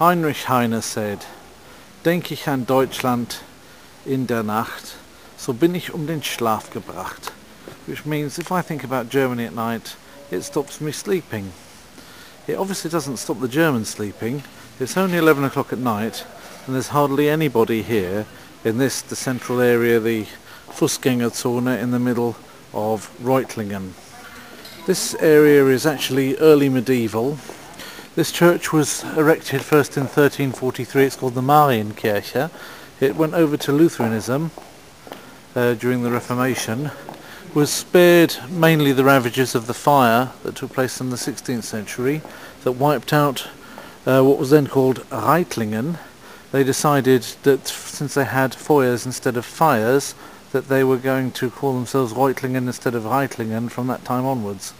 Heinrich Heine said, "Denk ich an Deutschland in der Nacht, so bin ich den Schlaf gebracht." Which means if I think about Germany at night, it stops me sleeping. It obviously doesn't stop the Germans sleeping. It's only 11 o'clock at night and there's hardly anybody here in this, the central area, the Fußgängerzone in the middle of Reutlingen. This area is actually early medieval. This church was erected first in 1343. It's called the Marienkirche. It went over to Lutheranism during the Reformation. Was spared mainly the ravages of the fire that took place in the 16th century that wiped out what was then called Reutlingen. They decided that since they had foyers instead of fires, that they were going to call themselves Reutlingen instead of Reutlingen from that time onwards.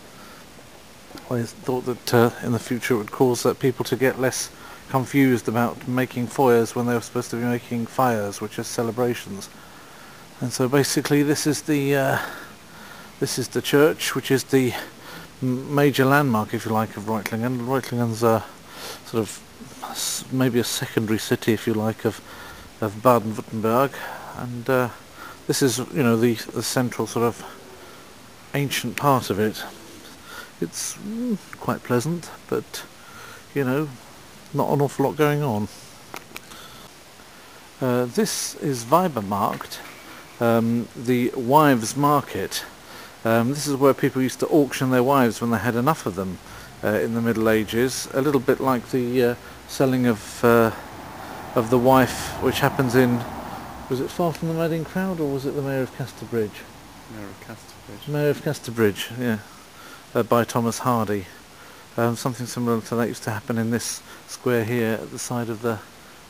I thought that in the future it would cause people to get less confused about making foyers when they were supposed to be making fires, which are celebrations. And so basically this is the church, which is the major landmark, if you like, of Reutlingen. Reutlingen's a sort of maybe a secondary city, if you like, of Baden-Wuerttemberg, and this is, you know, the central sort of ancient part of it. It's quite pleasant, but you know, not an awful lot going on. This is Weibermarkt, the wives' market. This is where people used to auction their wives when they had enough of them in the Middle Ages. A little bit like the selling of the wife, which happens in, was it Far from the Madding Crowd, or was it the Mayor of Casterbridge? Mayor of Casterbridge. Mayor of Casterbridge, yeah, by Thomas Hardy. Something similar to that used to happen in this square here at the side of the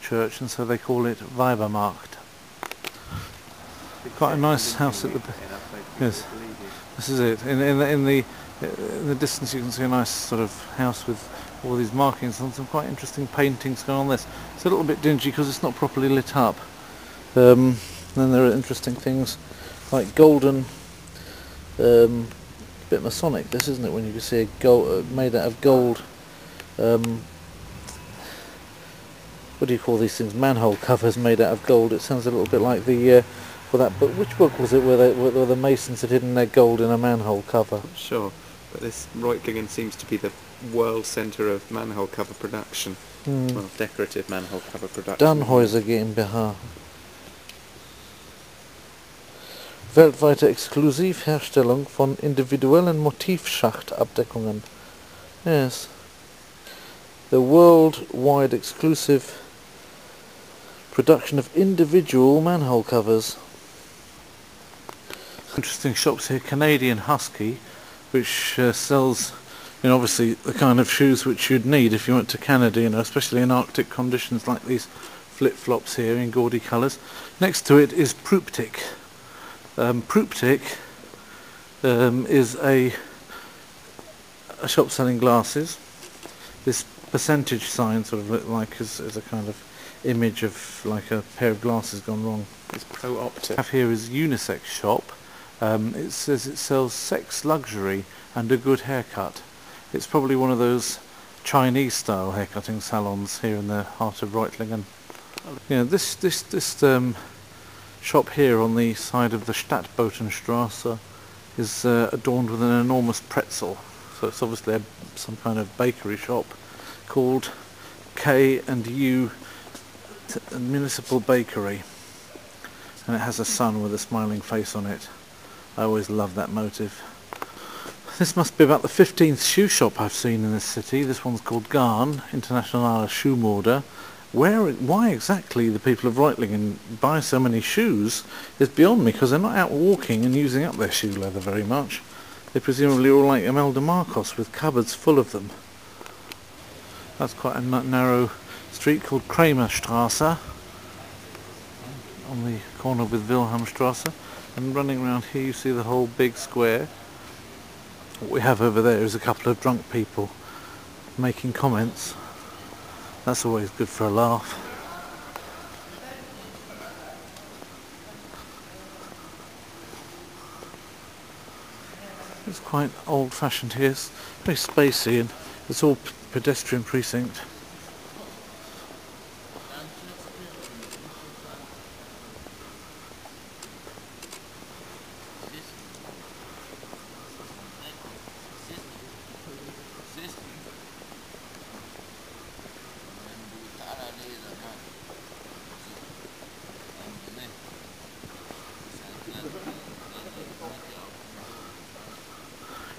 church, and so they call it Weibermarkt. Quite a nice house at the back. Yes, this is it. In the distance you can see a nice sort of house with all these markings and some quite interesting paintings going on this. It's a little bit dingy because it's not properly lit up. Then there are interesting things like golden, bit Masonic this, isn't it, when you can see a gold, made out of gold, what do you call these things, manhole covers made out of gold. It sounds a little bit like the that book. Which book was it where the Masons had hidden their gold in a manhole cover? Not sure, but this Reutlingen seems to be the world centre of manhole cover production. Well, decorative manhole cover production. Dannhäuser GmbH. Weltweite Exklusivherstellung von individuellen Motivschachtabdeckungen. Yes. The worldwide exclusive production of individual manhole covers. Interesting shops here. Canadian Husky, which sells, you know, obviously the kind of shoes which you'd need if you went to Canada, you know, especially in Arctic conditions, like these flip-flops here in gaudy colours. Next to it is Pruptik. Pruptik is a shop selling glasses. This percentage sign sort of look like is a kind of image of like a pair of glasses gone wrong. It's pro-optic. Have here is unisex shop. It says it sells sex luxury and a good haircut. It's probably one of those Chinese style haircutting salons here in the heart of Reutlingen. You know, this shop here on the side of the Stadtbotenstrasse is adorned with an enormous pretzel. So it's obviously some kind of bakery shop called K&U Municipal Bakery, and it has a sun with a smiling face on it. I always love that motive. This must be about the 15th shoe shop I've seen in this city. This one's called Garn, Internationale Schuhmode. Why exactly the people of Reutlingen buy so many shoes is beyond me, because they're not out walking and using up their shoe leather very much. They're presumably all like Imelda Marcos with cupboards full of them. That's quite a narrow street called Kramerstrasse on the corner with Wilhelmstrasse, and running around here you see the whole big square. What we have over there is a couple of drunk people making comments. That's always good for a laugh. It's quite old-fashioned here. It's very spacey and it's all pedestrian precinct.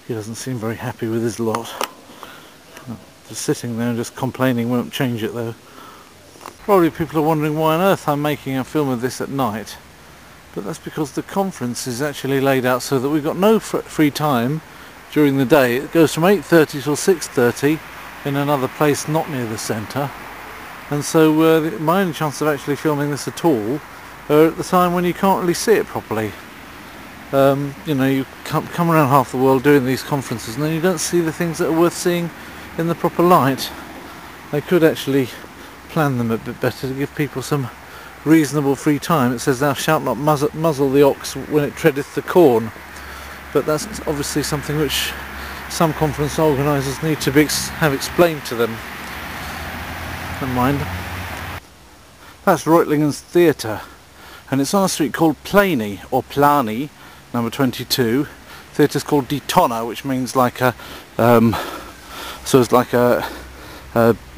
He doesn't seem very happy with his lot. Just sitting there and just complaining won't change it though. Probably people are wondering why on earth I'm making a film of this at night. But that's because the conference is actually laid out so that we've got no free time during the day. It goes from 8:30 till 6:30 in another place not near the centre. And so my only chance of actually filming this at all are at the time when you can't really see it properly. You know, you come around half the world doing these conferences and then you don't see the things that are worth seeing in the proper light. They could actually plan them a bit better to give people some reasonable free time. It says thou shalt not muzzle the ox when it treadeth the corn, but that's obviously something which some conference organisers need to have explained to them. Never mind. That's Reutlingen's theatre, and it's on a street called Plany, or Plani, number 22. Theatre's called Die Tonne, which means like a so it's like a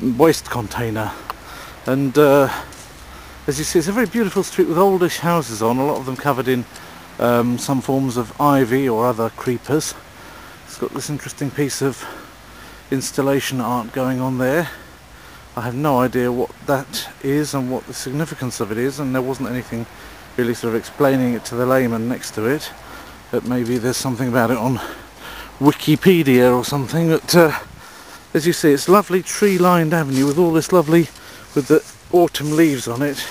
waste container. And as you see, it's a very beautiful street with oldish houses on, a lot of them covered in some forms of ivy or other creepers. It's got this interesting piece of installation art going on there. I have no idea what that is and what the significance of it is, and there wasn't anything really sort of explaining it to the layman next to it. But maybe there's something about it on Wikipedia or something. But as you see, it's a lovely tree-lined avenue with all this lovely, with the autumn leaves on it.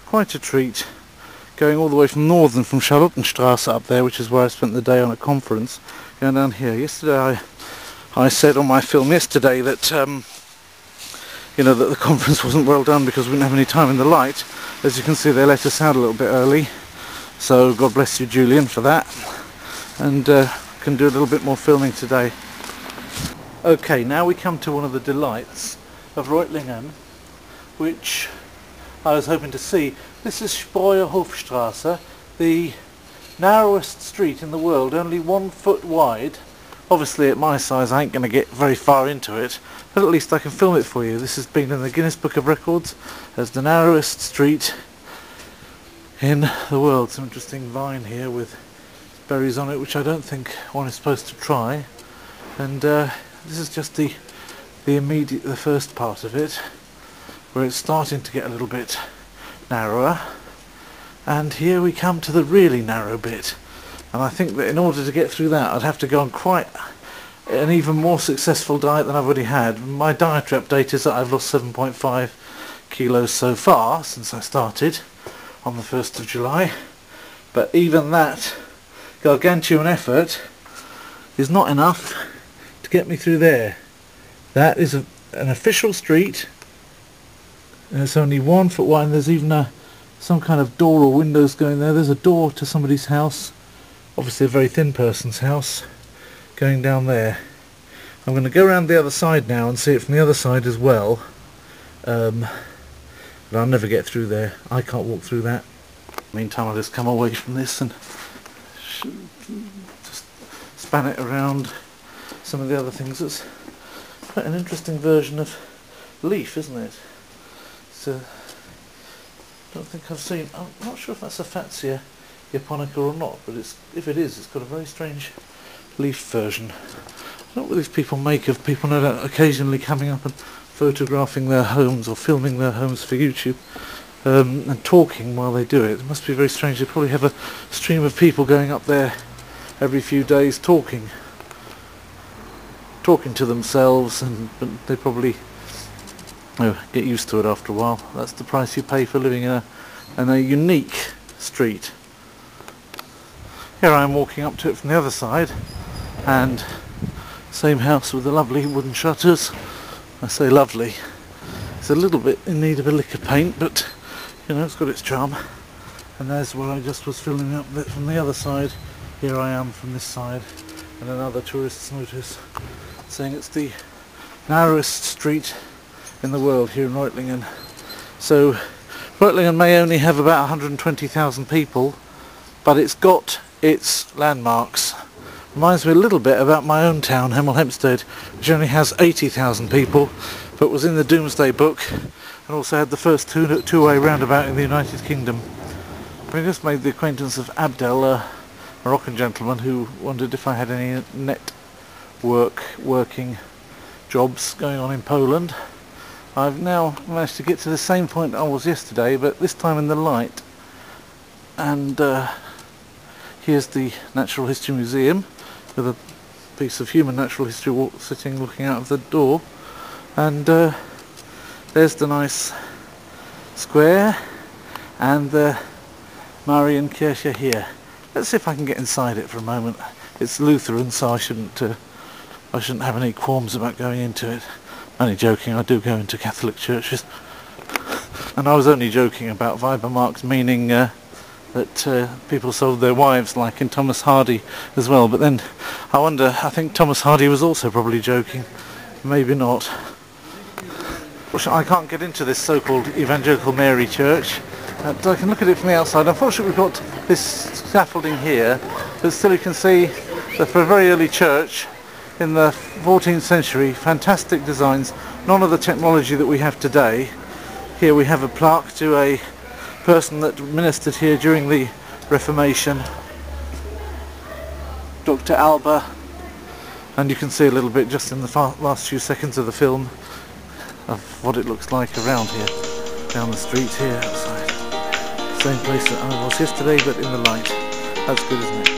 Quite a treat. Going all the way from northern, from Charlottenstrasse up there, which is where I spent the day on a conference. Going down here. Yesterday I said on my film yesterday that you know, that the conference wasn't well done because we didn't have any time in the light. As you can see, they let us out a little bit early, so God bless you, Julian, for that, and can do a little bit more filming today. Okay, now we come to one of the delights of Reutlingen, which I was hoping to see. This is Spreuer Hofstrasse, the narrowest street in the world, only 1 foot wide. Obviously at my size I ain't going to get very far into it, but at least I can film it for you. This has been in the Guinness Book of Records as the narrowest street in the world. Some interesting vine here with berries on it, which I don't think one is supposed to try. And this is just the first part of it, where it's starting to get a little bit narrower. And here we come to the really narrow bit. And I think that in order to get through that I'd have to go on quite an even more successful diet than I've already had. My dietary update is that I've lost 7.5 kilos so far since I started on the 1st of July. But even that gargantuan effort is not enough to get me through there. That is an official street, and it's only 1 foot wide, and there's even some kind of door or windows going there. There's a door to somebody's house. Obviously a very thin person's house going down there. I'm going to go around the other side now and see it from the other side as well. But I'll never get through there. I can't walk through that. Meantime, I'll just come away from this and just span it around some of the other things. It's quite an interesting version of leaf, isn't it? So, I don't think I've seen... I'm not sure if that's a Fatsia japonica or not, but if it is, it's got a very strange leaf version. I don't know what these people make of people no doubt occasionally coming up and photographing their homes or filming their homes for YouTube and talking while they do it. It must be very strange. They probably have a stream of people going up there every few days talking to themselves, but they probably get used to it after a while. That's the price you pay for living in a unique street. Here I am walking up to it from the other side, and same house with the lovely wooden shutters. I say lovely. It's a little bit in need of a lick of paint, but you know, it's got its charm. And there's where I just was filming up from the other side. Here I am from this side, and another tourist's notice saying it's the narrowest street in the world here in Reutlingen. So Reutlingen may only have about 120,000 people, but it's got its landmarks. Reminds me a little bit about my own town, Hemel Hempstead, which only has 80,000 people, but was in the Doomsday Book, and also had the first two-way roundabout in the United Kingdom. We just made the acquaintance of Abdel, a Moroccan gentleman who wondered if I had any net working jobs going on in Poland. I've now managed to get to the same point I was yesterday, but this time in the light. And here's the Natural History Museum with a piece of human natural history sitting looking out of the door. And there's the nice square and the Marienkirche here. Let's see if I can get inside it for a moment. It's Lutheran, so I shouldn't have any qualms about going into it. I'm only joking, I do go into Catholic churches. And I was only joking about Weibermarkt, meaning that people sold their wives, like in Thomas Hardy as well. But then I think Thomas Hardy was also probably joking. Maybe not. I can't get into this so-called Evangelical Mary Church. I can look at it from the outside. Unfortunately, we've got this scaffolding here, but still you can see that for a very early church in the 14th century, fantastic designs, none of the technology that we have today. Here we have a plaque to a person that ministered here during the Reformation, Dr. Alba, and you can see a little bit just in the last few seconds of the film of what it looks like around here, down the street here outside. Same place that I was yesterday, but in the light. That's good, isn't it?